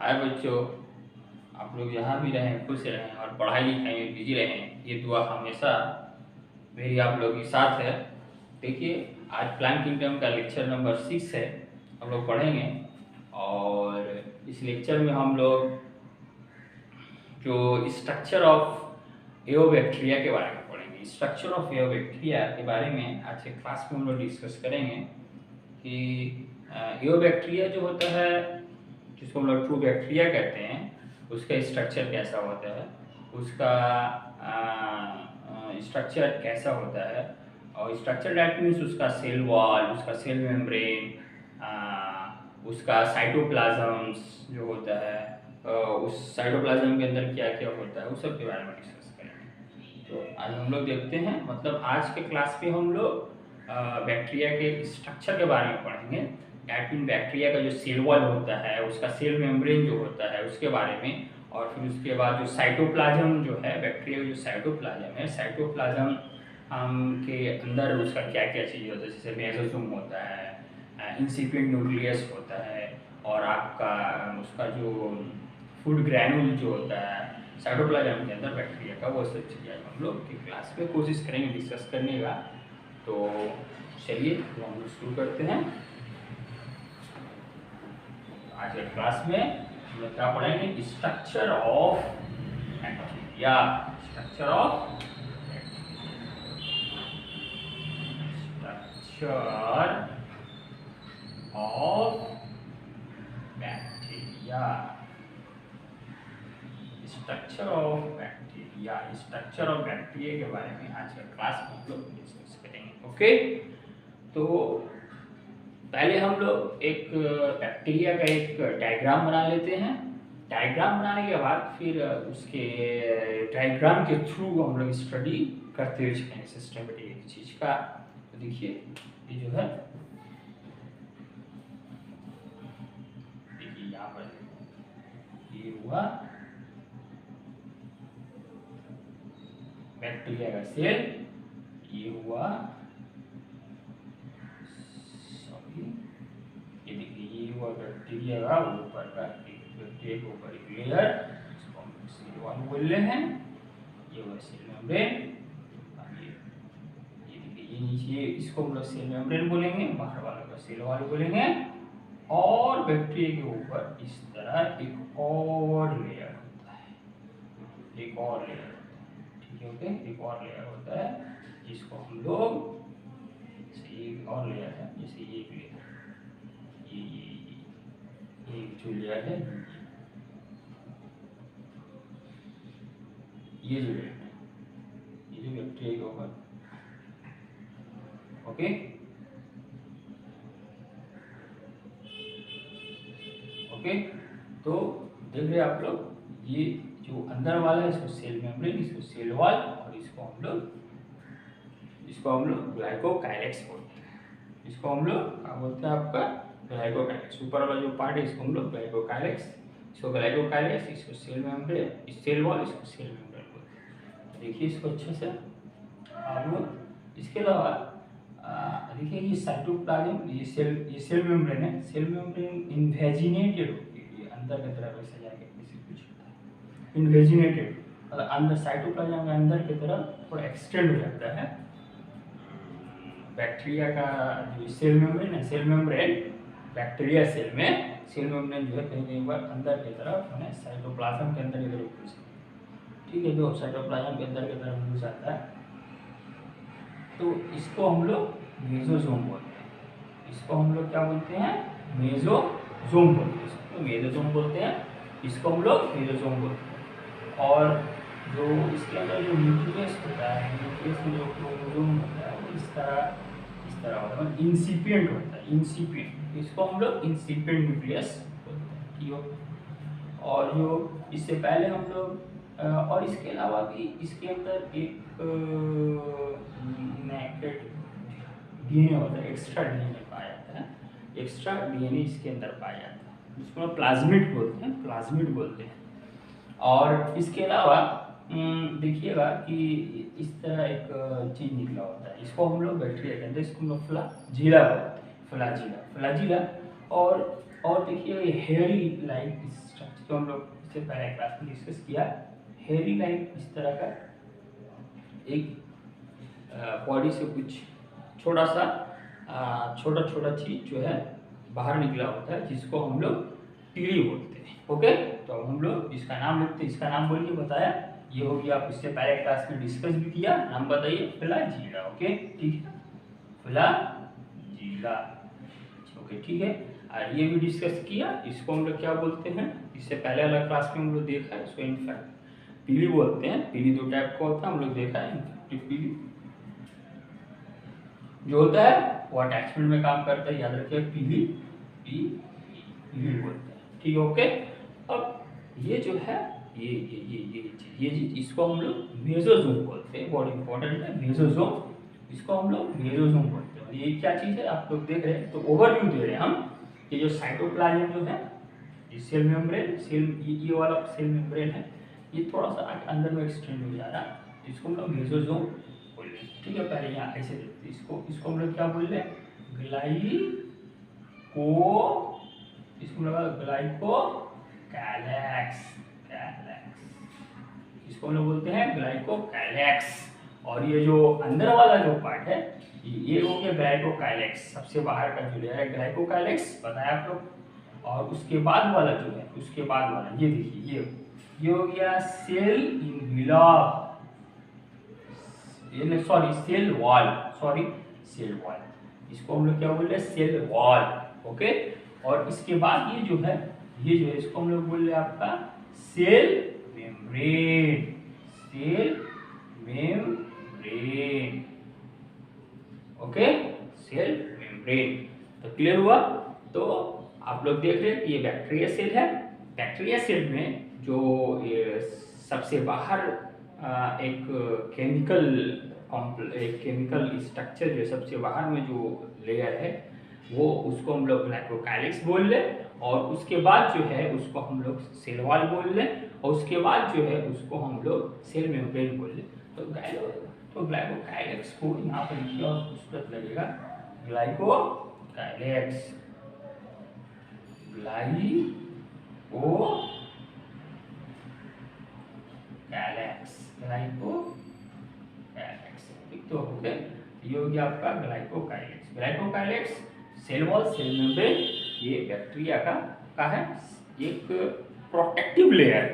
हाय बच्चों, आप लोग जहाँ भी रहें खुश रहें और पढ़ाई लिखाई में बिजी रहें, ये दुआ हमेशा मेरी आप लोगों के साथ है। देखिए, आज प्लान किंगडम का लेक्चर नंबर 6 है, हम लोग पढ़ेंगे। और इस लेक्चर में हम लोग जो स्ट्रक्चर ऑफ एओबैक्टीरिया के बारे में पढ़ेंगे। स्ट्रक्चर ऑफ एओबैक्टीरिया के बारे में आज के क्लास में हम लोग डिस्कस करेंगे कि एओबैक्टीरिया जो होता है, जिसको हम लोग ट्रू बैक्टीरिया कहते हैं, उसका स्ट्रक्चर कैसा होता है, उसका स्ट्रक्चर कैसा होता है। और स्ट्रक्चर दैट मीन्स उसका सेल वॉल, उसका सेल मेम्ब्रेन, उसका साइटोप्लाज्म्स जो होता है, उस साइटोप्लाज्म के अंदर क्या क्या होता है, उस सब के बारे में डिस्कस करेंगे। तो आज हम लोग देखते हैं, मतलब आज के क्लास पे हम लोग बैक्टीरिया के स्ट्रक्चर के बारे में पढ़ेंगे। दैट मीन बैक्टीरिया का जो सेल वॉल होता है, उसका सेल मेम्ब्रेन जो होता है उसके बारे में। और फिर उसके बाद जो साइटोप्लाज्म जो है, बैक्टीरिया का जो साइटोप्लाज्म है, साइटोप्लाज्म के अंदर उसका क्या क्या चीज़ होता है, जैसे मेसोसोम होता है, इंसिपिएंट न्यूक्लियस होता है, और आपका उसका जो फूड ग्रैनुल जो होता है साइटोप्लाज्म के अंदर बैक्टीरिया का, वो सब चीज़ें हम लोग की क्लास में कोशिश करेंगे डिस्कस करने का। तो चलिए हम लोग शुरू करते हैं। आज के क्लास में हम लोग क्या पढ़ेंगे? Structure of bacteria. Structure of bacteria. Structure of bacteria. Structure of bacteria के बारे में आज के क्लास में हम लोग डिस्कस करेंगे। ओके, तो पहले हम लोग एक बैक्टीरिया का एक डायग्राम बना लेते हैं। डायग्राम बनाने के बाद फिर उसके डायग्राम के थ्रू हम लोग स्टडी करते हुए चलेंगे सिस्टमेटिक एक चीज़ का। तो देखिए, ये जो है, देखिए यहाँ पर ये हुआ बैक्टीरिया का सेल, ये हुआ, ये देखिए ये हुआ बैक्टीरिया का ऊपर का बैक्टीरिया के ऊपर एक लेयर, इसको हम सेल वॉल बोल रहे हैं। ये हुआ सेल मेम्ब्रेन। ये देखिए ये नीचे, इसको हम लोग सेल मेम्ब्रेन बोलेंगे, बाहर वाले को सेल वॉल बोलेंगे। और बैक्टीरिया के ऊपर इस तरह एक और लेयर होता है, एक और लेयर होता है, ठीक है। ओके, एक और लेयर होता है जिसको हम लोग, एक और लेयर है, जैसे ये एक लेयर, ये जो लेयर है, ये जो लेयर है, ये जो बैक्टीरिया के ऊपर। ओके, ओके, तो देख रहे आप लोग, ये जो अंदर वाला है इसको सेल मेम्ब्रेन, इसको सेल वॉल, और इसको हम लोग ग्लाइकोकाइलेक्स बोलते हैं। इसको हम लोग क्या बोलते हैं? आपका ग्लाइकोकाइलेक्स। ऊपर वाला जो पार्ट है इसको हम लोग ग्लाइकोकाइलेक्स, इसको ग्लाइकोकाइलेक्स, इसको सेल मेम्ब्रेन, इस सेल वॉल, इसको सेल मेम्ब्रेन बोलते हैं। देखिए इसको अच्छे से आप लोग। इसके अलावा देखिए ये साइटोप्लाज्म, ये सेल मेम्ब्रेन है। सेल मेम्ब्रेन इन्वेजिनेटेड होती है, ये अंदर की तरफ ऐसे जाके किसी कुछ होता है इन्वेजिनेटेड, मतलब अंदर साइटोप्लाज्म के अंदर की तरफ थोड़ा एक्सटेंड हो जाता है। बैक्टीरिया का जो सेल मेम्ब्रेन है, सेल मेम्ब्रेन बैक्टीरिया सेल में सेल मेम्ब्रेन जो है कहीं कहीं बार अंदर की तरफ है, साइटोप्लाज्म के अंदर की तरफ घुस, ठीक है, जो साइटोप्लाज्म के अंदर की तरफ घुस आता है, तो इसको हम लोग मेसोसोम बोलते हैं। इसको हम लोग क्या बोलते हैं? मेसोसोम बोलते हैं। इसको मेसोसोम बोलते हैं, इसको हम लोग मेसोसोम बोलते हैं। और जो इसके अंदर जो न्यूक्लियस होता है, न्यूक्लियस में जो क्रोमोसोम होता है, वो इस तरह होता है, इंसिपिएंट होता है, इंसिपिएंट। इसको हम लोग इंसिपिएंट न्यूक्लियस बोलते हैं, ठीक है। और जो इससे पहले हम लोग और इसके अलावा भी इसके अंदर एक नेकेड डीएनए होता है, एक्स्ट्रा डीएनए पाया जाता है, एक्स्ट्रा डीएनए इसके अंदर पाया जाता है, जिसको प्लाज्मिड बोलते हैं, प्लाज्मिड बोलते हैं। और इसके अलावा देखिएगा कि इस तरह एक चीज़ निकला होता है, इसको हम लोग बैक्टीरिया के अंदर, इसको हम लोग फ्लाजीला बोलते हैं, फ्लाजीला। और देखिए ये हेयरी लाइक स्ट्रक्चर जिसको हम लोग इससे पहले क्लास में डिस्कस किया। हेयरी लाइन इस तरह का एक बॉडी से कुछ छोटा सा छोटा चीज जो है बाहर निकला होता है, जिसको हम लोग पीली बोलते हैं। ओके, तो हम लोग इसका नाम लिखते हैं। इसका नाम बोलिए, बताया ये हो गया, आप इससे पहले क्लास में डिस्कस भी किया। नाम बताइए, फ्लैजिला। ओके ठीक है, फ्लैजिला। ओके ठीक है, और ये भी डिस्कस किया। इसको हम लोग क्या बोलते हैं, इससे पहले वाला क्लास में हम लोग देखा है, इसको इनफैक्ट पीली बोलते हैं। पीली दो टाइप का होता है, हम लोग देखा है। इनफैक्ट पीली जो होता है वो अटैचमेंट में काम करता है, याद रखिए। पीली पीली बोलते हैं, ठीक है। ओके, अब ये जो है ये चीज इसको हम लोग मेसोजोम बोलते हैं। बहुत इंपॉर्टेंट है मेसोजोम, इसको हम लोग मेसोजोम बोलते हैं। ये क्या चीज है आप लोग देख रहे हैं, तो ओवरव्यू दे रहे हैं हम। ये जो साइटोप्लाज्म जो है, ये सेल मेम्ब्रेन, ये वाला सेल मेम्ब्रेन है, ये थोड़ा सा अंदर में एक्सटेंड हो जा रहा है, इसको हम लोग मेसोजोम बोल रहे हैं। ठीक है, पहले यहाँ ऐसे देखते हैं इसको हम लोग क्या बोल रहे हैं, ग्लाइको कैलेक्स। इसको हम लोग बोलते हैं ग्लाइको कैलेक्स। और ये जो अंदर वाला जो पार्ट है, ये हो गया ग्लाइको कैलेक्स। सबसे बाहर का जो लेयर है ग्लाइको कैलेक्स, बताया आप लोग। और उसके बाद वाला जो है, उसके बाद वाला ये देखिए, ये हो गया cell envelope, sorry cell wall, cell wall. इसको हम लोग क्या बोल रहे हैं, सेल वॉल। ओके, और इसके बाद ये जो है इसको हम लोग बोल रहे हैं आपका cell membrane. Okay, cell membrane. तो क्लियर हुआ। तो आप लोग देख रहे हैं कि ये बैक्टीरिया सेल है। बैक्टीरिया सेल में जो ये सबसे बाहर एक केमिकल स्ट्रक्चर जो सबसे बाहर में जो लेयर है, वो उसको हम लोग ग्लाइकोकाइलिक्स बोल लें। और उसके बाद जो है उसको हम लोग सेल वॉल बोल लें। और उसके बाद जो है उसको हम लोग सेल मेम्ब्रेन बोल लें। तो ग्लाइकोकाइलिक्स को यहाँ पर लिखिए और उस पर लगेगा ग्लाइकोकाइलिक्स। ठीक तो हो गया। ये हो गया आपका glycocalyx. Cell wall, cell membrane, ये बैक्टीरिया का है एक protective layer.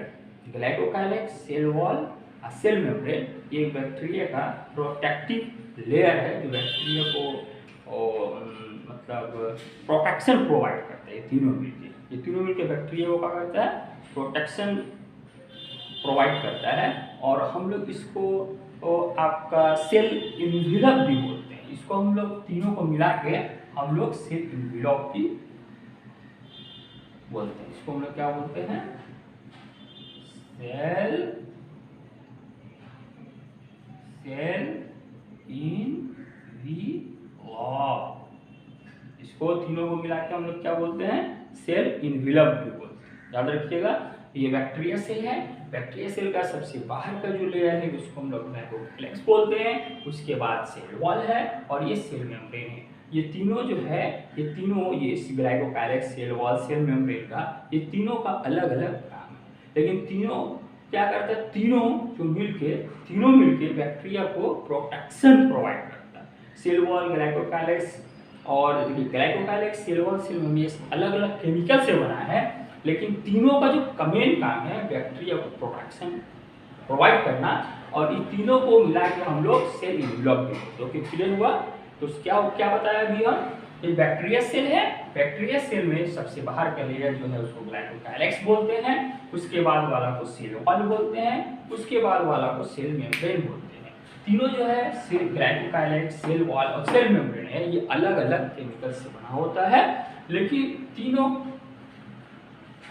Glycocalyx, cell wall, cell membrane, ये बैक्टीरिया का प्रोटेक्टिव लेयर है, जो बैक्टीरिया को मतलब प्रोटेक्शन प्रोवाइड करता है। ये तीनों मिलके बैक्टीरिया को क्या करता है, प्रोटेक्शन प्रोवाइड करता है। और हम लोग इसको आपका सेल इन्वेलप भी बोलते हैं। इसको हम लोग तीनों को मिला के हम लोग सेल इन्वेलप भी बोलते हैं। इसको हम लोग क्या बोलते हैं, सेल इन्वेलप। इसको तीनों को मिला के हम लोग क्या बोलते हैं, सेल इन्वेलप भी बोलते हैं। याद रखिएगा, ये बैक्टीरिया सेल है। बैक्टीरिया सेल का सबसे बाहर का जो लेयर है उसको हम लोग ग्लाइकोकाइलिक्स बोलते हैं। उसके बाद सेल वॉल है और ये सेल मेम्ब्रेन है। ये तीनों जो है, ये ग्लाइकोकाइलिक्स, सेल वॉल, सेल मेम्ब्रेन का, ये तीनों का अलग अलग काम है। लेकिन तीनों क्या करता है, तीनों मिलके बैक्टीरिया को प्रोटेक्शन प्रोवाइड करता है। सेल वॉल, ग्लाइकोकाइलिक्स और ग्लाइकोकाइलिक्स, सेल वॉल, सेल मेम्ब्रेन अलग अलग केमिकल से बना है, लेकिन तीनों का जो मेन काम है बैक्टीरिया को प्रोटेक्शन प्रोवाइड करना। और ये तीनों को मिला के हम लोग सेल इन्वेलप भी बोलते हैं। क्लियर हुआ। तो क्या बताया अभी हम, ये बैक्टीरिया सेल है। बैक्टीरिया सेल में सबसे बाहर का लेयर जो है उसको ग्लाइकोकाइलिक्स बोलते हैं। उसके बाद वाला को सेल वॉल बोलते हैं। उसके बाद वाला को सेल मेम्ब्रेन बोलते हैं। तीनों जो है ग्लाइकोकाइलिक्स, सेल वॉल और सेल मेम्ब्रेन है, ये अलग अलग केमिकल से बना होता है, लेकिन तीनों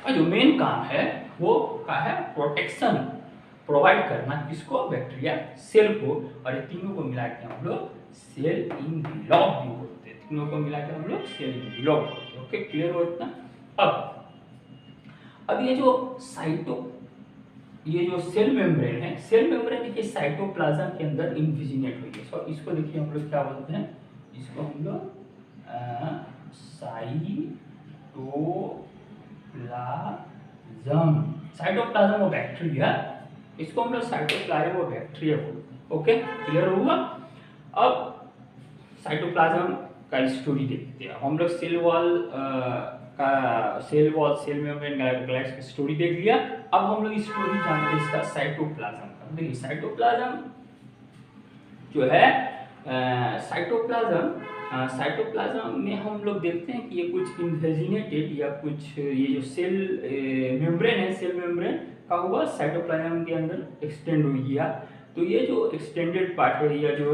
का जो मेन काम है वो क्या है, प्रोटेक्शन प्रोवाइड करना, किसको, बैक्टीरिया सेल को। और ये तीनों को मिला के हम लोग सेल इन्वेलप भी बोलते हैं। तीनों को मिला के हम लोग सेल इन्वेलप बोलते हैं। ओके, क्लियर हो इतना। अब ये जो सेल मेम्ब्रेन है, सेल मेम्ब्रेन देखिए साइटोप्लाज्म के अंदर इनविजिनेट हुई है। तो इसको देखिए हम लोग क्या बोलते हैं, इसको हम लोग साइटोप्लाज्म साइटोप्लाज्म ऑफ बैक्टीरिया, इसको हम लोग साइटोप्लाज्म ऑफ बैक्टीरिया बोलते हैं। ओके, क्लियर हुआ। अब साइटोप्लाज्म का स्टोरी देखते हैं। हम लोग सेल वॉल सेल मेम्ब्रेन ग्लाइकोलाइट्स की स्टोरी देख लिया। अब हम लोग स्टोरी जानते हैं इसका साइटोप्लाज्म का। देखिए साइटोप्लाज्म जो है साइटोप्लाज्म में हम लोग देखते हैं कि ये कुछ इन्वेजिनेटेड या कुछ ये जो सेल मेम्ब्रेन है, सेल मेम्ब्रेन का हुआ साइटोप्लाज्म के अंदर एक्सटेंड हो गया। तो ये जो एक्सटेंडेड पार्ट है या जो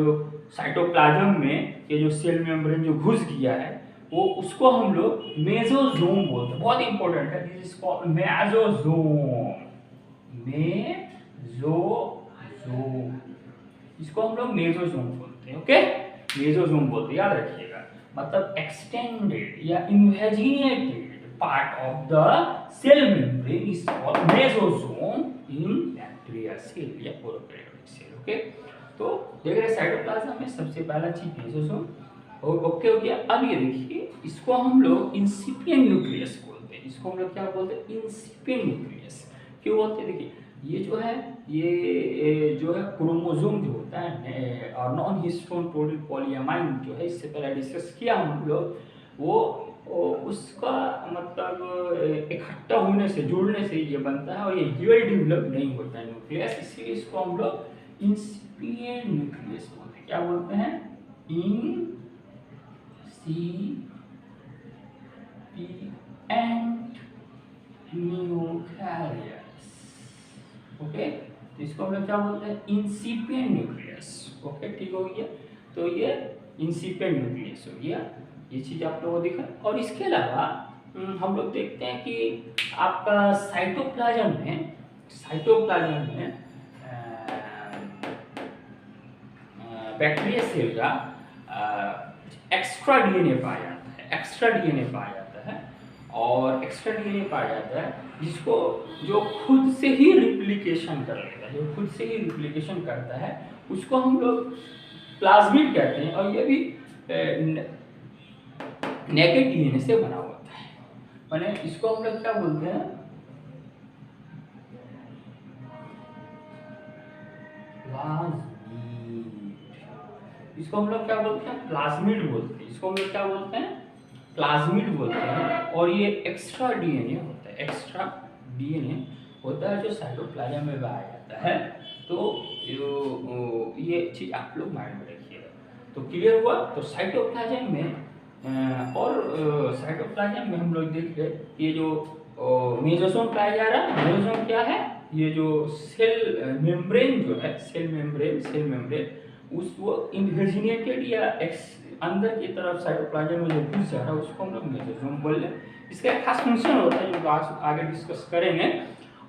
साइटोप्लाज्म में ये जो सेल मेम्ब्रेन जो घुस गया है वो उसको हम लोग मेसोजोम बोलते हैं। बहुत इंपॉर्टेंट है, दिस इज कॉल्ड मेसोजोम। मेसोजोम, इसको हम लोग मेसोजोम बोलते हैं। ओके, मेसोजोम बोलते हैं, याद रखिएगा। मतलब एक्सटेंडेड या invaginated part of the cell membrane is called mesosome in bacteria cell या प्रोकैरियोटिक सेल। ओके, तो देख रहे साइटोप्लाज्म में सबसे पहला चीज मेसोजोम। ओके हो गया। अब ये देखिए, इसको हम लोग इंसिपिएंट न्यूक्लियस बोलते हैं। इसको हम लोग क्या बोलते हैं? इंसिपिएंट न्यूक्लियस। क्यों बोलते हैं? देखिए ये जो है, ये जो है क्रोमोसोम जो होता है और नॉन हिस्टोन पॉलीअमाइन जो है, इससे पहले डिस्कस किया हम लोग, वो उसका मतलब इकट्ठा होने से, जुड़ने से ये बनता है और ये वेल डेवलप नहीं होता है न्यूक्लियस, इसीलिए इसको हम लोग इंसिपिएंट न्यूक्लियस बोलते हैं। क्या बोलते हैं? इंसिपिएंट न्यूक्लियस। ओके, तो इसको हम लोग क्या बोलते हैं? इंसिपिएंट न्यूक्लियस। ओके, ठीक हो गया। तो ये इंसिपिएंट न्यूक्लियस हो गया, ये चीज आप लोगों को दिखा। और इसके अलावा हम लोग देखते हैं कि आपका साइटोप्लाज्म में बैक्टीरिया सेल का एक्स्ट्रा डीएनए पाया जाता है, एक्स्ट्रा डीएनए पाया जाता है। और एक्स्ट्रा डीएनए पाया जाता है जिसको जो खुद से ही रिप्लिकेशन कर लेता है, जो खुद से ही रिप्लिकेशन करता है, उसको हम लोग प्लाज्मिड कहते हैं। और ये भी नेकेड डीएनए से बना होता है। माने इसको हम लोग क्या बोलते हैं? प्लाज्मिड। इसको हम लोग क्या बोलते हैं? प्लाज्मिड बोलते हैं। इसको हम लोग क्या बोलते हैं? प्लाज्मिड बोलते हैं। और ये एक्स्ट्रा डीएनए होता है, एक्स्ट्रा डीएनए होता है जो साइटोप्लाज्म में पाया जाता है। तो ये चीज आप लोग माइंड में रखिएगा। तो क्लियर हुआ। तो साइटोप्लाज्म में साइटोप्लाज्म में हम लोग देख रहे ये जो मेसोसोम पाया जा रहा है। मेसोसोम क्या है? ये जो सेल मेम्ब्रेन जो है, सेल मेम्ब्रेन उस वो इन्वेजिनेटेड या अंदर की तरफ साइटोप्लाज्म में जो घुस जा रहा है उसको हम लोग मेसोसोम बोल रहे हैं। इसका एक खास फंक्शन होता है जो आगे डिस्कस करेंगे।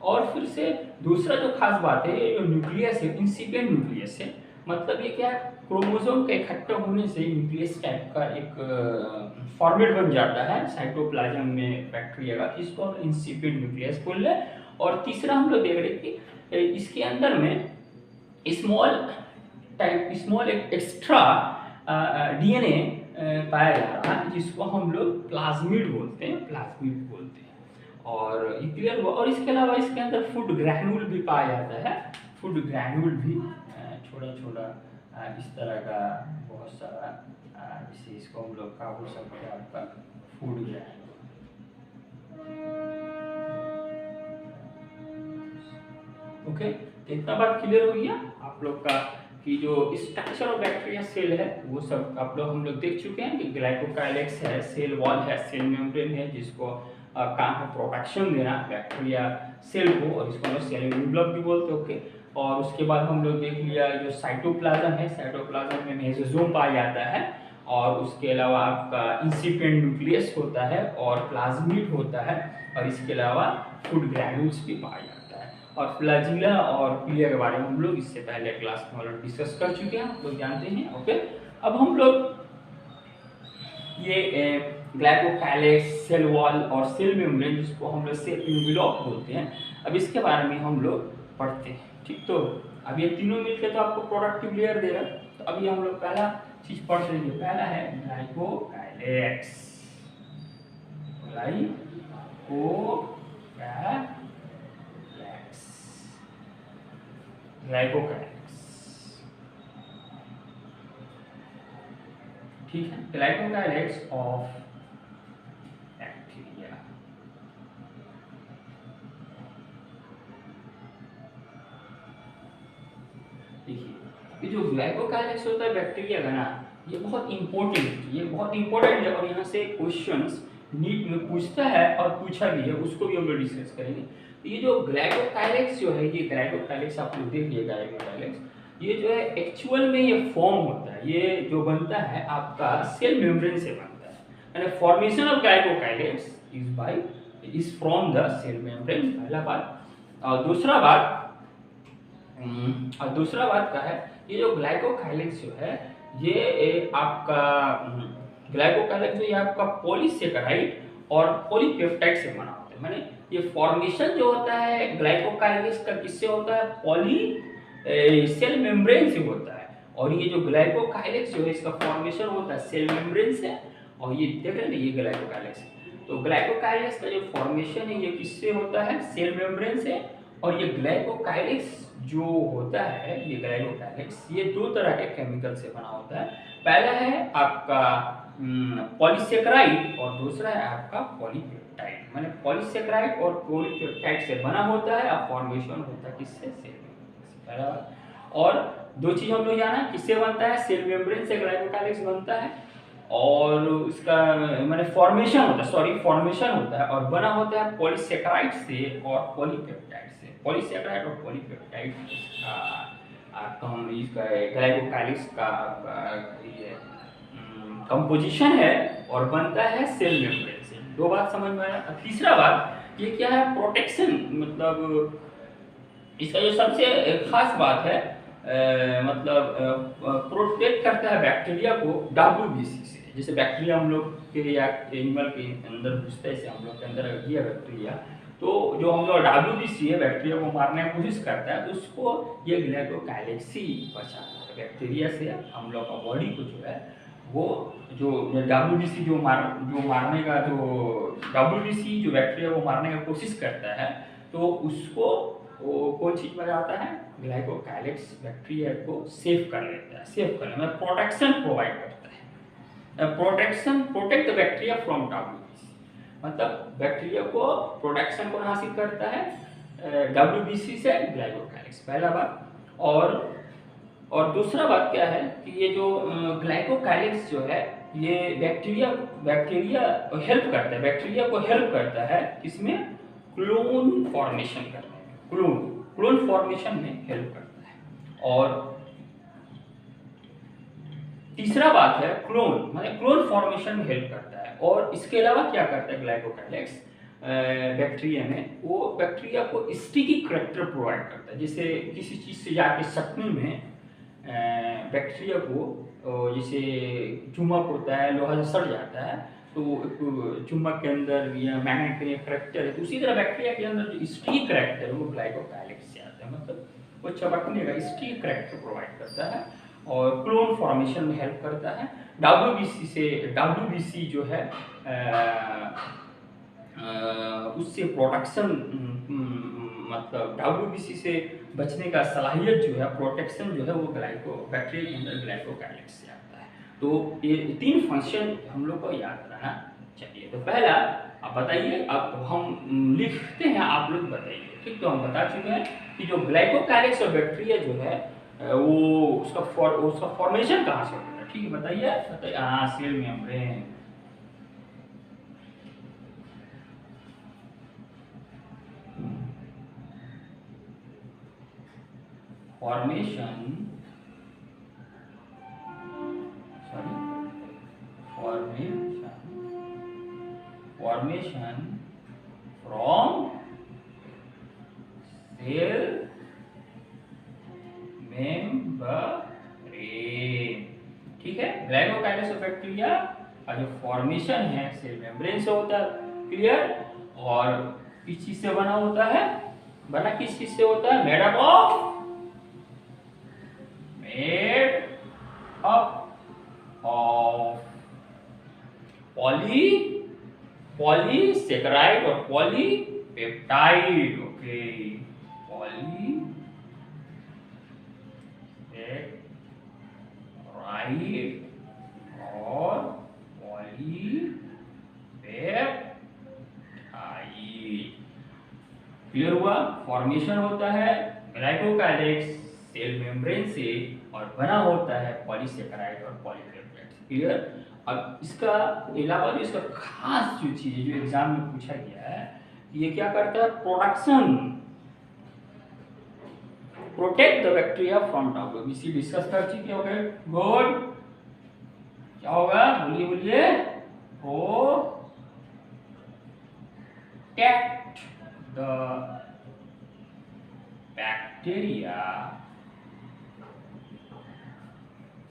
और फिर से दूसरा जो खास बात है, ये जो न्यूक्लियस है, इंसिपिएंट न्यूक्लियस है। मतलब ये क्या है? क्रोमोसोम के इकट्ठा होने से न्यूक्लियस टाइप का एक फॉर्मेट बन जाता है साइटोप्लाज्म में बैक्टीरिया का, इसको हम इंसिपिएंट न्यूक्लियस बोल रहे हैं। और तीसरा हम लोग देख रहे कि इसके अंदर में स्मॉल एक एक्स्ट्रा डीएनए पाया जा रहा है जिसको हम लोग प्लाज्मिड बोलते हैं। और ये क्लियर हुआ। और इसके अलावा इसके अंदर फूड ग्रैन्यूल भी पाया जाता है। फूड ग्रैन्यूल भी छोटा छोटा इस तरह का बहुत सारा, जिसे इसको हम लोग क्या बोल सकते हैं? आपका फूड ग्रैन्यूल। ओके, तो इतना बात क्लियर हो गया आप लोग का कि जो स्ट्रक्चर ऑफ बैक्टीरिया सेल है वो सब आप लोग हम लोग देख चुके हैं कि ग्लाइकोकाइलेक्स है, सेल वॉल है, सेल मेम्ब्रेन है, जिसको काम है प्रोटेक्शन देना बैक्टीरिया सेल को, और इसको हम लोग सेल एनवेलप भी बोलते हैं। ओके, और उसके बाद हम लोग देख लिया जो साइटोप्लाज्म है, साइटोप्लाज्म में मेसोसोम पाया जाता है। और उसके अलावा आपका इंसिपिएंट न्यूक्लियस होता है और प्लाज्मिड होता है। और इसके अलावा फूड ग्रैन्यूल्स भी पाया जाता है। और फ्लैजिला और पिलिया के बारे में हम लोग इससे पहले क्लास में ऑलरेडी डिस्कस कर चुके हैं, आप लोग जानते हैं। ओके, अब हम लोग ये ग्लाइकोकाइलेक्स, सेल वॉल और सेल मेम्ब्रेन, जिसको हम लोग सेल एनवेलप बोलते हैं, अब इसके बारे में हम लोग पढ़ते हैं। ठीक, तो अब ये तीनों मिलकर तो आपको प्रोडक्टिव लेयर देगा। तो अभी हम लोग पहला चीज पढ़ लेंगे। पहला है ग्लाइकोकाइलेक्स। ग्लाइकोकाइलेक्स ग्लाइकोकाइलिक्स। ठीक है, ग्लाइकोकाइलिक्स ऑफ बैक्टीरिया। देखिए, ये जो ग्लाइकोकाइलिक्स होता है बैक्टीरिया का ना, ये बहुत इंपॉर्टेंट है। और यहाँ से क्वेश्चंस नीट में पूछता है और पूछा भी है, उसको भी हम लोग डिस्कस करेंगे। तो ये जो ग्लाइकोकाइलिक्स जो है, ये ग्लाइकोकाइलिक्स आप लोग देख लीजिए, ग्लाइकोकाइलिक्स ये जो है एक्चुअल में ये फॉर्म होता है, ये जो बनता है आपका सेल मेम्ब्रेन से बनता है। यानी formation of glycocalyx is from the cell membrane, पहला बात। और दूसरा बात का है, ये जो ग्लाइकोकाइलिक्स जो है, ये आपका ग्लाइकोकाइलिक्स जो ये आपका पॉलीसेकेराइड और पॉलीपेप्टाइड से बना होता है। माने ये फॉर्मेशन जो होता है ग्लाइकोकाइलिक्स का किससे होता है? पॉली सेल मेम्ब्रेन से होता है। और ये जो ग्लाइकोकाइलिक्स जो है, इसका फॉर्मेशन होता है सेल मेम्ब्रेन से। और ये देख रहे हैं ना, ये ग्लाइकोकाइलिक्स, तो ग्लाइकोकाइलिक्स का जो फॉर्मेशन है ये किससे होता है? सेल मेम्ब्रेन से। और ये ग्लाइकोकाइलिक्स जो होता है, ये ग्लाइकोकाइलिक्स ये दो तरह के केमिकल से बना होता है। पहला है आपका पॉलीसेकेराइड और दूसरा है आपका पॉलीपेप्टाइड। माने पॉलीसेकेराइड और पॉलीपेप्टाइड से बना होता है, और फॉर्मेशन होता है किससे? सेल मेम्ब्रेन से, पहला बात। और दो चीज हम लोग जाना, किससे बनता है? सेल मेम्ब्रेन से ग्लाइकोकाइलिक्स बनता है, और उसका माने फॉर्मेशन होता है, और बना होता है पॉलीसेकेराइड से और पॉलीपेप्टाइड से। पॉलीसेकेराइड और पॉलीपेप्टाइड इसका ग्लाइकोकाइलिक्स का ये कंपोजिशन है, और बनता है सेल मेम्ब्रेन से। दो बात समझ में आया। तीसरा बात ये क्या है? प्रोटेक्शन, मतलब इसका जो सबसे खास बात है, प्रोटेक्ट करता है बैक्टीरिया को WBC से। जैसे बैक्टीरिया हम लोग के या एनिमल के अंदर घुसते हैं, हम लोग के अंदर गया बैक्टीरिया, तो जो हम लोग WBC है बैक्टीरिया को मारने की कोशिश करता है, तो उसको ये ग्लाइकोकाइलिक्स ही बचाता है बैक्टीरिया से। हम लोग का बॉडी को जो है, वो जो WBC जो मारने का जो WBC जो बैक्टीरिया को मारने की कोशिश करता है, तो उसको वो कौन चीज बनाता है? ग्लाइकोकाइलिक्स बैक्टीरिया को सेव कर लेता है, में प्रोटेक्शन प्रोवाइड करता है। Protect the bacteria from WBC, मतलब बैक्टीरिया को प्रोटेक्शन कौन हासिल करता है? WBC से ग्लाइकोकाइलिक्स, पहला बात। और दूसरा बात क्या है कि ये जो ग्लाइकोकाइलिक्स जो है, ये बैक्टीरिया को हेल्प करता है किसमें? क्लोन फॉर्मेशन करने में, क्लोन फॉर्मेशन में हेल्प करता है। और तीसरा बात है क्लोन, माने क्लोन फॉर्मेशन में हेल्प करता है। और इसके अलावा क्या करता है ग्लाइकोकाइलिक्स बैक्टीरिया में? वो बैक्टीरिया को स्टिकी करैक्टर प्रोवाइड करता है। जैसे किसी चीज से जाके सकने में बैक्टीरिया को, जैसे चुम्बक होता है, लोहा से सड़ जाता है, तो चुम्बक के अंदर या मैग्नेट के करैक्टर है, तो उसी तरह बैक्टीरिया के अंदर जो स्टिकी करैक्टर है वो ग्लाइकोकाइलिक्स से आता है। मतलब वो चमकने का स्टिकी करैक्टर प्रोवाइड करता है और क्लोन फॉर्मेशन में हेल्प करता है। WBC जो है उससे प्रोटेक्शन, मतलब WBC से बचने का सलाहियत जो है, प्रोटेक्शन जो है, वो बैक्टीरिया के अंदर ग्लाइकोकाइलिक्स से आता है। तो ये 3 फंक्शन हम लोग को याद रखना चाहिए। तो पहला आप बताइए, अब हम लिखते हैं, आप लोग बताइए। ठीक, तो हम बता चुके हैं कि जो ग्लाइकोकाइलिक्स और बैक्टीरिया जो है, वो उसका फॉर्मेशन कहाँ से होता है? ठीक है, बताइए। हाँ, cell membrane. Formation from cell membrane. ठीक है, ग्लाइकोकाइलिक्स ऑफ बैक्टीरिया का जो फॉर्मेशन है सेल मेम्ब्रेन से होता है, क्लियर। और किस चीज से बना होता है? किस चीज से होता है? मेड अप ऑफ पॉलीसेकेराइड और पॉलीपेप्टाइड। ओके, प्रोवाइड और पॉलीपेप्टाइड। क्लियर हुआ? फॉर्मेशन होता है ग्लाइकोकाइलेक्स सेल मेम्ब्रेन से और बना होता है पॉलीसेकेराइड और पॉलीपेप्टाइड। क्लियर? अब इसका अलावा जो इसका खास जो चीज है जो एग्जाम में पूछा गया है, ये क्या करता है? Production, protect the bacteria from WBC। Discuss कर चुके हो गए। गुड। क्या होगा? बोलिए बोलिए। Protect the bacteria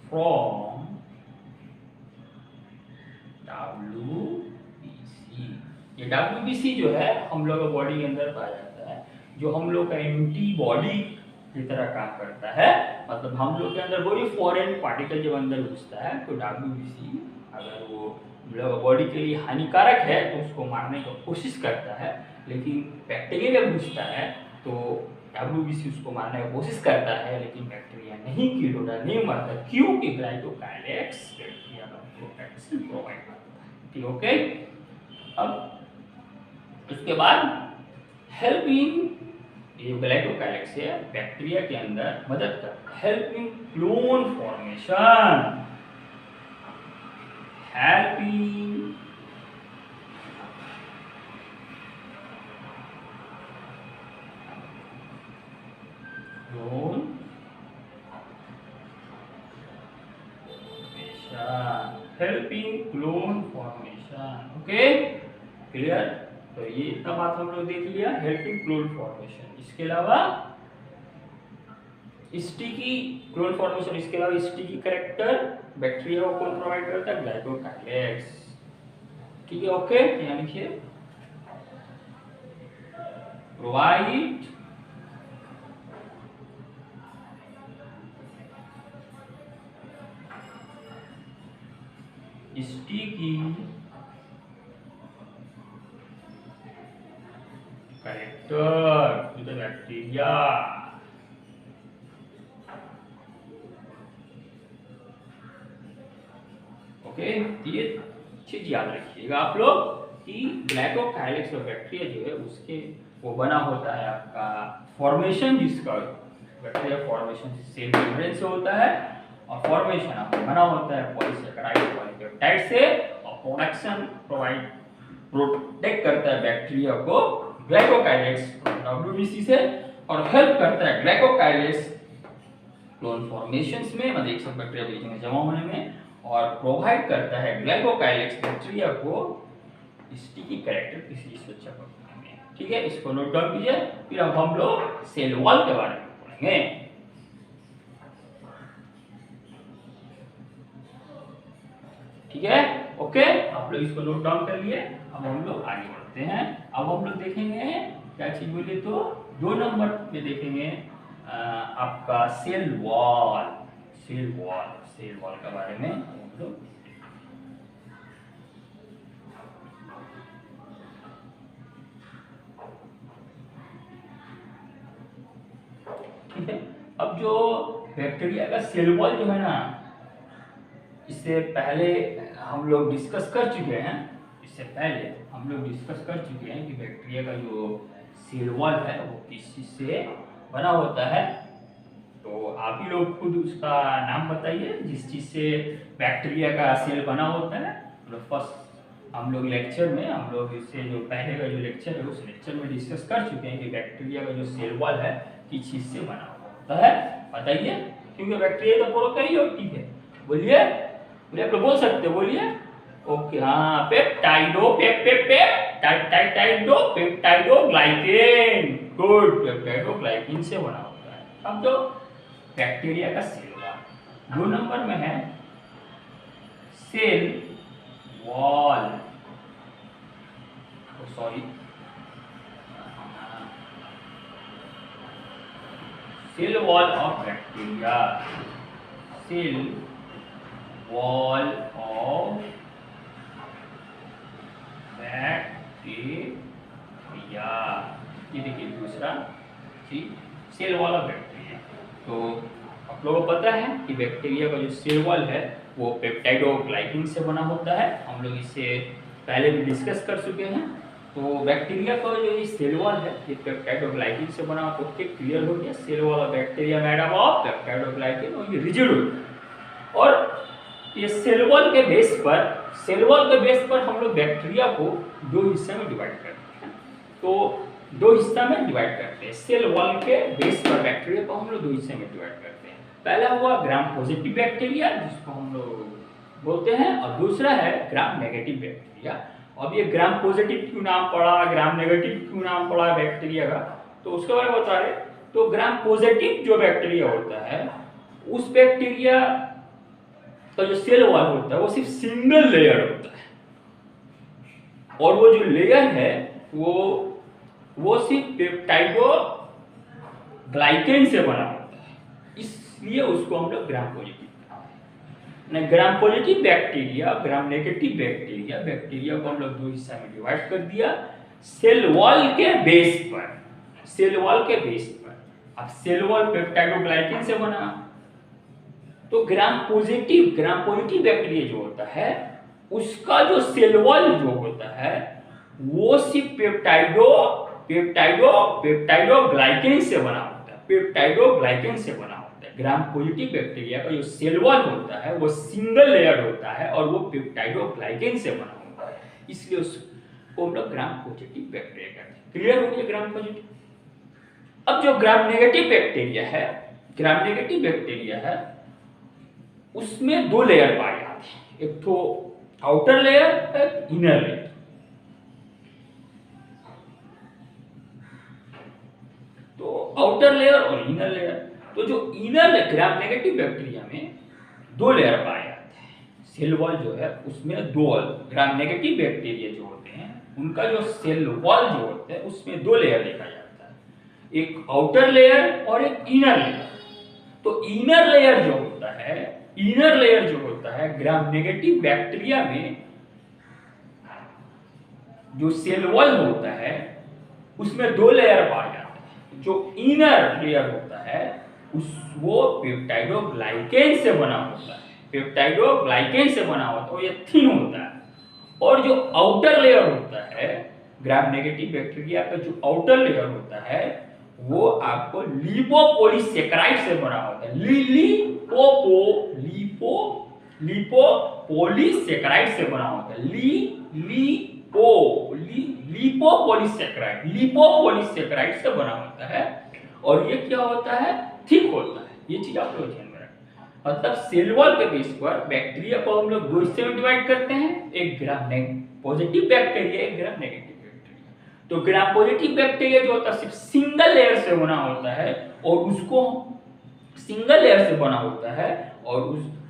from WBC। ये WBC जो है हम लोग बॉडी के अंदर पाया जाता है, जो हम लोग का एंटीबॉडी की तरह काम करता है। मतलब हम लोग के अंदर कोई फॉरेन पार्टिकल जब अंदर घुसता है तो WBC अगर वो हम लोग बॉडी के लिए हानिकारक है तो उसको मारने की कोशिश करता है, लेकिन बैक्टीरिया जब घुसता है तो WBC उसको मारने की कोशिश करता है, लेकिन बैक्टीरिया नहीं किल होता, नहीं मरता, क्योंकि ग्लाइकोकाइलेक्स बैक्टीरिया का प्रोटेक्शन प्रोवाइड करता है। ठीक, ओके। अब उसके बाद हेल्प इन, ये ग्लाइकोकाइलेक्स है बैक्टीरिया के अंदर मदद करता है, help in clone formation, help in clone formation, helping clone formation. Okay, clear? तो ये इतना बात हम लोग देख लिया, हेल्पिंग क्लोन फॉर्मेशन। इसके अलावा स्टिकी क्लोन फॉर्मेशन, इसके अलावा स्टिकी कैरेक्टर बैक्टीरिया को कौन प्रोवाइड करता है? ग्लाइकोकाइलेक्स। ठीक है, ओके। यहाँ लिखिए provide sticky character to the bacteria. Okay, ये चीज याद रखिएगा आप लोग कि ग्लाइकोकाइलेक्स और बैक्टीरिया जो है उसके वो बना होता है आपका फॉर्मेशन, जिसका बैक्टीरिया फॉर्मेशन सेल मेम्ब्रेन से होता है, और फॉर्मेशन आपका बना होता है पॉलीसेकेराइड पॉलीपेप्टाइड से, और प्रोडक्शन प्रोटेक्ट करता है बैक्टीरिया को ग्लाइकोकाइलेक्स WBC से, और हेल्प करता है ग्लाइकोकाइलेक्स क्लोन फॉर्मेशंस में, मतलब एक साथ बैक्टीरिया बीच में जमा होने में, और प्रोवाइड करता है ग्लाइकोकाइलेक्स बैक्टीरिया को स्टिकी कैरेक्टर किसी चीज से चिपकने में। ठीक है, इसको नोट डाउन कीजिए। फिर अब हम लोग सेल वॉल के बारे में पढ़ेंगे। ठीक है, ओके, आप लोग इसको नोट डाउन कर लिए। अब हम लोग आगे बढ़ते हैं। अब हम लोग देखेंगे क्या चीज बोले तो 2 नंबर में देखेंगे आपका सेल वॉल। सेल वॉल के बारे में हम लोग ठीक है। अब जो बैक्टीरिया का सेल वॉल जो है ना, इससे पहले हम लोग डिस्कस कर चुके हैं, कि बैक्टीरिया का जो सेल वॉल है वो किस चीज से बना होता है। तो आप ही लोग खुद उसका नाम बताइए जिस चीज से बैक्टीरिया का सेल बना होता है। तो फर्स्ट हम लोग लेक्चर में, हम लोग इससे जो पहले का जो लेक्चर है उस लेक्चर में डिस्कस कर चुके हैं कि बैक्टीरिया का जो सेल वॉल है किस चीज से बना होता है, बताइए। क्योंकि बैक्टीरिया तो प्रोकैरियोटिक है। बोलिए, आप लोग बोल सकते हो, बोलिए। ओके, हाँ, पेप्टाइडोग्लाइकेन। गुड, पेप्टाइडोग्लाइकेन से बना होता है। अब जो बैक्टीरिया का सेल वॉल 2 नंबर में है cell wall, sorry, cell wall of bacteria, cell wall of bacteria. ये देखिए दूसरा चीज, सेल वॉल ऑफ बैक्टीरिया। तो अब आप लोगों को पता है कि बैक्टीरिया का जो सेल वॉल है वो पेप्टाइडोग्लाइकिन से बना होता है। हम लोग इसे पहले भी डिस्कस कर चुके हैं। तो बैक्टीरिया का जो ये सेल वॉल है ये पेप्टाइडोग्लाइकिन से बना होता है। ओके, क्लियर हो गया। Cell wall of bacteria made up of peptidoglycan और ये रिजिड होता है। और ये सेल वॉल के बेस पर हम लोग बैक्टीरिया को दो हिस्से में डिवाइड करते हैं। तो दो हिस्सा में डिवाइड करते हैं। सेल वॉल के बेस पर बैक्टीरिया को हम लोग दो हिस्से में डिवाइड करते हैं। पहला हुआ ग्राम पॉजिटिव बैक्टीरिया जिसको हम लोग बोलते हैं, और दूसरा है ग्राम नेगेटिव बैक्टीरिया। अब ये ग्राम पॉजिटिव क्यों नाम पड़ा, ग्राम नेगेटिव क्यों नाम पड़ा बैक्टीरिया का, तो उसके बारे में बता रहे। तो ग्राम पॉजिटिव जो बैक्टीरिया होता है उस बैक्टीरिया का जो सेल वॉल होता है वो सिर्फ सिंगल लेयर होता है, और वो जो लेयर है वो सिर्फ पेप्टाइडोग्लाइकेन से बना होता है, इसलिए उसको हम लोग ग्राम पॉजिटिव कहते हैं। ग्राम पॉजिटिव बैक्टीरिया, ग्राम नेगेटिव बैक्टीरिया को हम लोग दो हिस्सा में डिवाइड कर दिया सेल वॉल के बेस पर। अब सेल वॉल पेप्टाइडोग्लाइकेन से बना, तो ग्राम पॉजिटिव बैक्टीरिया जो होता है उसका जो सेल वॉल जो होता है वो सिर्फ पेप्टाइडोग्लाइकेन से बना होता है। ग्राम पॉजिटिव बैक्टीरिया का जो सेल वॉल होता है वो सिंगल लेयर होता है और वो पेप्टाइडोग्लाइकेन से बना होता है, इसलिए उसको हम लोग ग्राम पॉजिटिव बैक्टीरिया कहते हैं। क्लियर हो गया ग्राम पॉजिटिव। अब जो ग्राम नेगेटिव बैक्टीरिया है उसमें दो लेयर पाए जाते हैं, एक तो आउटर लेयर, एक इनर लेयर। तो आउटर लेयर और इनर लेयर, तो जो इनर ग्राम नेगेटिव बैक्टीरिया में दो लेयर पाए जाते हैं। सेल वॉल जो है उसमें दो, ग्राम नेगेटिव बैक्टीरिया जो होते हैं उनका जो सेल वॉल जो होता है उसमें दो लेयर देखा जाता है, एक आउटर लेयर और एक इनर लेयर। तो इनर लेयर जो होता है ग्राम नेगेटिव बैक्टीरिया में जो सेल वॉल होता है उसमें दो लेयर पाए जाते हैं। जो इनर लेयर होता है वो पेप्टाइडोग्लाइकेन से बना होता है, ये थिन होता है। और जो आउटर लेयर होता है ग्राम नेगेटिव बैक्टीरिया का जो आउटर लेयर होता है वो आपको लिपोपोलीसेकेराइड से बना होता है। लिपोपोलीसेकेराइड से बना होता है। लिपोपोलीसेकेराइड से बना होता है। और ये क्या होता है, थिक होता है। ये चीज आप लोग ध्यान में रखें। मतलब सेल वॉल के बेस पर बैक्टीरिया को हम लोग दो हिस्से में डिवाइड करते हैं, एक ग्राम पॉजिटिव बैक्टीरिया, एक ग्राम नेगेटिव बैक्टीरिया। तो ग्राम पॉजिटिव बैक्टीरिया जो होता है सिर्फ सिंगल लेयर से बना होता है, और उसको सिंगल लेयर से बना होता है, और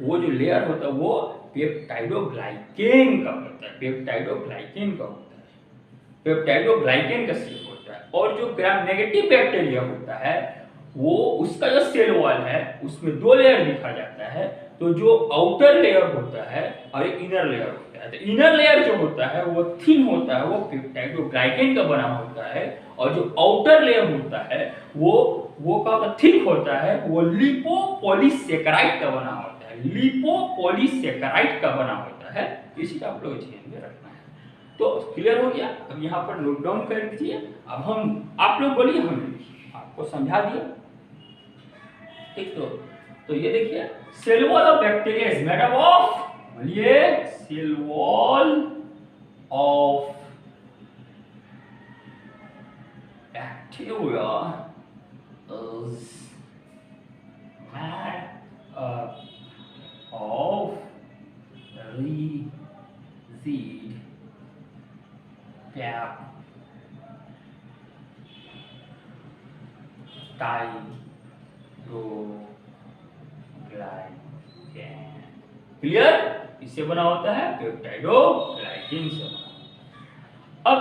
वो जो लेयर होता है वो पेप्टाइडोग्लाइकेन का होता है, पेप्टाइडोग्लाइकेन का सेल होता है। और जो ग्राम नेगेटिव बैक्टीरिया होता है वो उसका जो सेल वॉल है उसमें दो लेयर दिखा जाता है। तो जो आउटर लेयर होता है और एक इनर लेयर होता है, तो इनर लेयर जो होता है वो थिन होता है, वो पेप्टाइडोग्लाइकेन का बना होता है। और जो आउटर लेयर होता है वो का थिक होता है, वो लिपोपोलीसेकेराइड का बना होता है, इसी का आप लोग ध्यान में रखना है। तो क्लियर हो गया। अब यहाँ पर नोट डाउन कर दीजिए। अब आप लोग बोलिए, हम आपको समझा दिया, ठीक। तो ये देखिए, cell wall of bacteria is made up of, बोलिए, cell wall of bacteria is made up of rigid peptidoglycan. Clear? इससे बना होता है पेप्टाइडोग्लाइकेन से बना। अब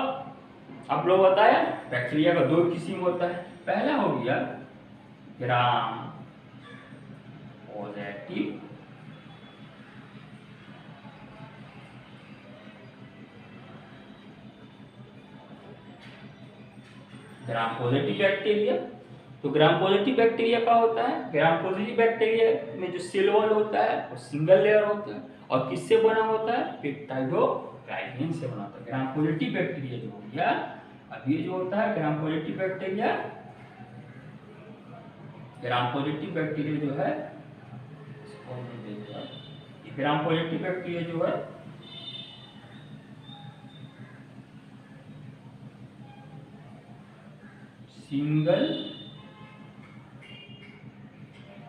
आप लोग बताया बैक्टीरिया का दो किस्म होता है। पहला हो गया ग्राम पॉजिटिव, बैक्टीरिया। तो ग्राम पॉजिटिव बैक्टीरिया का होता है, ग्राम पॉजिटिव बैक्टीरिया में जो सेल वॉल होता है वो सिंगल लेयर होता है और किससे बना होता है, पेप्टाइडोग्लाइकेन से बना होता है। ग्राम पॉजिटिव बैक्टीरिया जो हो गया, अब ये जो होता है ग्राम पॉजिटिव बैक्टीरिया, ग्राम पॉजिटिव बैक्टीरिया जो है, ग्राम पॉजिटिव बैक्टीरिया जो है सिंगल,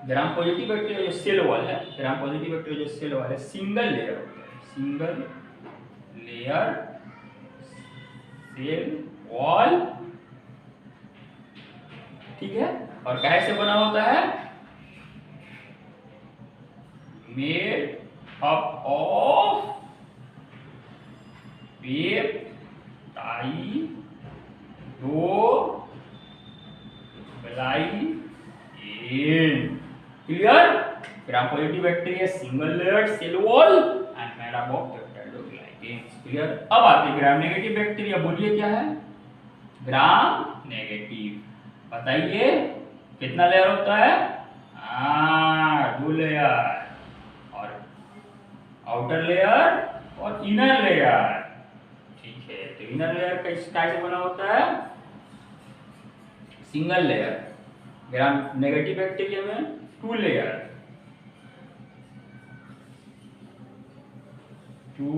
ग्राम पॉजिटिव बैक्टीरिया जो सेल वॉल है, ग्राम पॉजिटिव बैक्टीरिया जो सेल वॉल है सिंगल लेयर होता है, सिंगल लेयर सेल वॉल, ठीक है। और कैसे बना होता है, made up of peptidoglycan, clear. Gram positive bacteria single layered cell wall and made up of peptidoglycan, clear. अब आते हैं ग्राम नेगेटिव बैक्टीरिया, बोलिए क्या है ग्राम नेगेटिव, बताइए कितना लेयर होता है, 2 लेयर, और आउटर लेयर और इनर लेयर, ठीक है। तो इनर लेयर किस टाइप से बना होता है, single layer. Gram negative bacteria में 2 layer, 2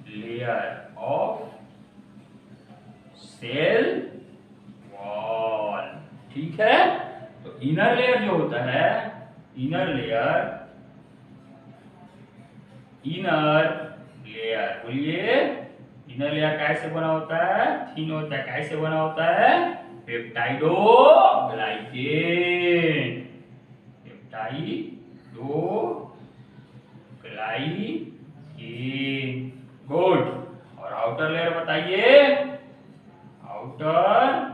layer of cell wall, ठीक है। तो इनर लेयर जो होता है, इनर लेयर, इनर लेयर, बोलिए इनर लेयर कैसे बना होता है, थिन होता है, कैसे बना होता है, पेप्टाइडोग्लाइकेन, पेप्टाइडोग्लाइकेन, गुड। और आउटर लेयर बताइए, आउटर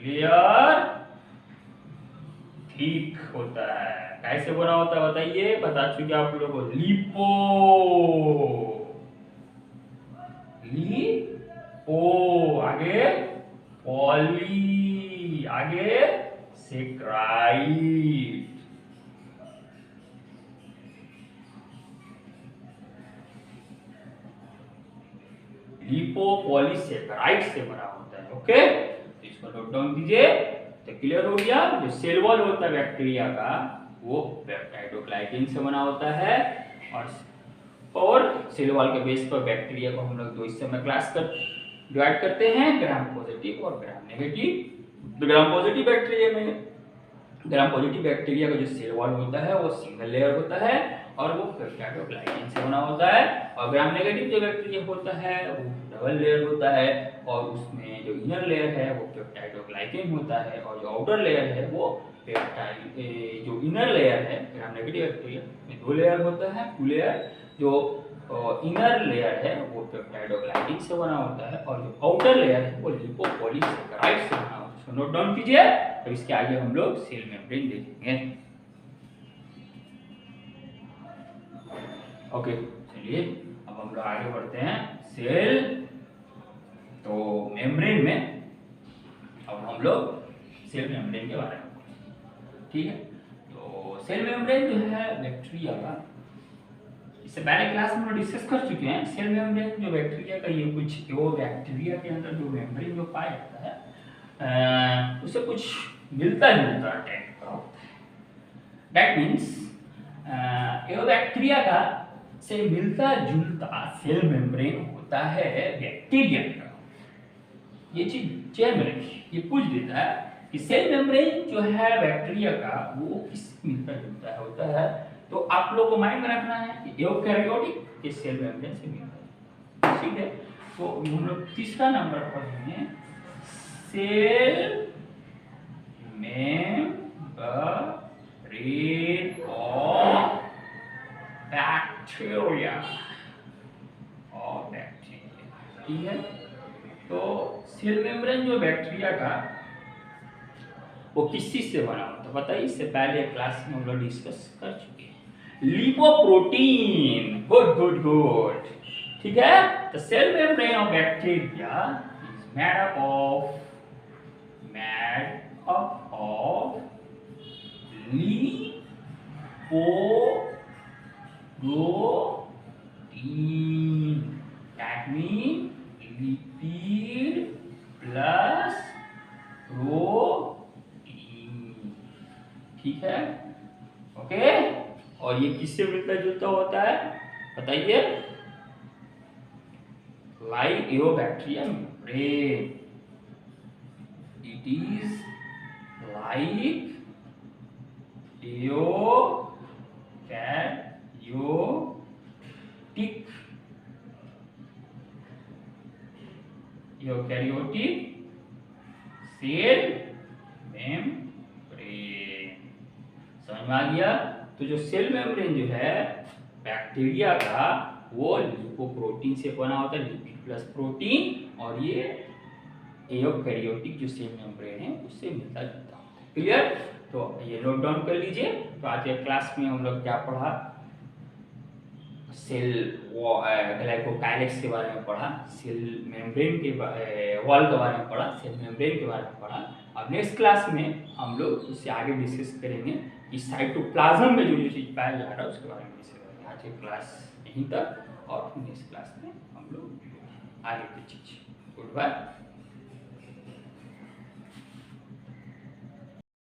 लेयर थिक होता है, कैसे बना होता है बताइए, बता चुके आप लोगों को, लिपो, लिपो, आगे पॉली, आगे सेक्राइड, लिपो पॉलीसेकेराइड से बना होता है, ओके। तो इसको नोट डाउन कीजिए। तो क्लियर हो गया, जो सेल वॉल होता है बैक्टीरिया का वो पेप्टाइडोग्लाइकेन से बना होता है, और सेल वॉल के बेस पर बैक्टीरिया को हम लोग 2 हिस्से में क्लास कर डिवाइड करते हैं, ग्राम पॉजिटिव और ग्राम नेगेटिव। तो ग्राम पॉजिटिव बैक्टीरिया में, ग्राम पॉजिटिव बैक्टीरिया का जो सेल वॉल होता है वो सिंगल लेयर होता है और वो पेप्टाइडोग्लाइकेन से बना होता है, और ग्राम नेगेटिव जो बैक्टीरिया होता है वो डबल लेयर होता है, और उसमें जो इनर लेयर है वो पेप्टाइडोग्लाइकेन होता है, और जो आउटर लेयर है वो पेप्टाइड, जो इनर लेयर है ग्राम नेगेटिव बैक्टीरिया में 2 लेयर होता है, 2 लेयर। जो इनर लेयर है वो पेप्टाइडोग्लाइकेन से बना होता है, और जो आउटर लेयर है वो लिपोपॉलीसेकेराइड से बना होता है। इसको नोट डाउन कीजिए। तो इसके आगे हम लोग सेल मेम्ब्रेन देखेंगे, ओके। चलिए अब हम लोग आगे बढ़ते हैं सेल तो मेम्ब्रेन में। अब हम लोग सेल मेम्ब्रेन के बारे में, ठीक है। तो सेल मेम्ब्रेन जो है बैक्टीरिया का, इससे पहले क्लास में हम डिस्कस कर चुके हैं। सेल मेम्ब्रेन जो बैक्टीरिया का, ये कुछ वो बैक्टीरिया के अंदर जो मेम्ब्रेन जो पाया जाता है उससे कुछ मिलता जुलता टाइप का होता है। दैट मीन्स ये बैक्टीरिया का से मिलता जुलता सेल मेम्ब्रेन होता है बैक्टीरिया का। ये चीज चेयर में रखिए, ये पूछ देता है कि सेल मेम्ब्रेन जो है बैक्टीरिया का वो किस मिलता जुलता होता है। तो आप लोग को माइंड में रखना है कि यूकैरियोटिक के सेल मेम्ब्रेन से मिलता है, ठीक है। तो हम लोग तीसरा नंबर पढ़ेंगे, सेल मेम्ब्रेन ऑफ बैक्टीरिया, ठीक है। तो सेल मेम्ब्रेन जो बैक्टीरिया का वो किस चीज से बना होता है बताइए। इससे पहले क्लास में हम लोग डिस्कस कर चुके हैं, लिपोप्रोटीन, गुड गुड गुड, ठीक है। The cell membrane of bacteria is made up of made up of lipoprotein. That means lipid plus protein. ठीक है, ओके। और ये किससे मिलता जुलता होता है बताइए? Like your bacteria membrane, it is like eukaryotic cell membrane. समझ में आ गया? तो जो सेल मेम्ब्रेन जो है बैक्टीरिया का, वो लिपोप्रोटीन से बना होता है, लिपिड प्लस प्रोटीन, और ये एयूकैरियोटिक जो सेल मेम्ब्रेन है उससे मिलता जुलता होता है। क्लियर? तो ये नोट डाउन कर लीजिए। तो आज के क्लास में हम लोग क्या पढ़ा? सेल ग्लाइकोकाइलेक्स के बारे में पढ़ा, सेल मेम्ब्रेन के वॉल के बारे में पढ़ा, सेल मेम्ब्रेन के बारे में पढ़ा। अब नेक्स्ट क्लास में हम लोग उससे आगे डिस्कस करेंगे कि साइटोप्लाज्म में जो चीज़ पाया जा रहा है उसके बारे में डिस्कस करेंगे। आज की क्लास यहीं तक, और नेक्स्ट क्लास में हम लोग आगे की चीज़। Good bye.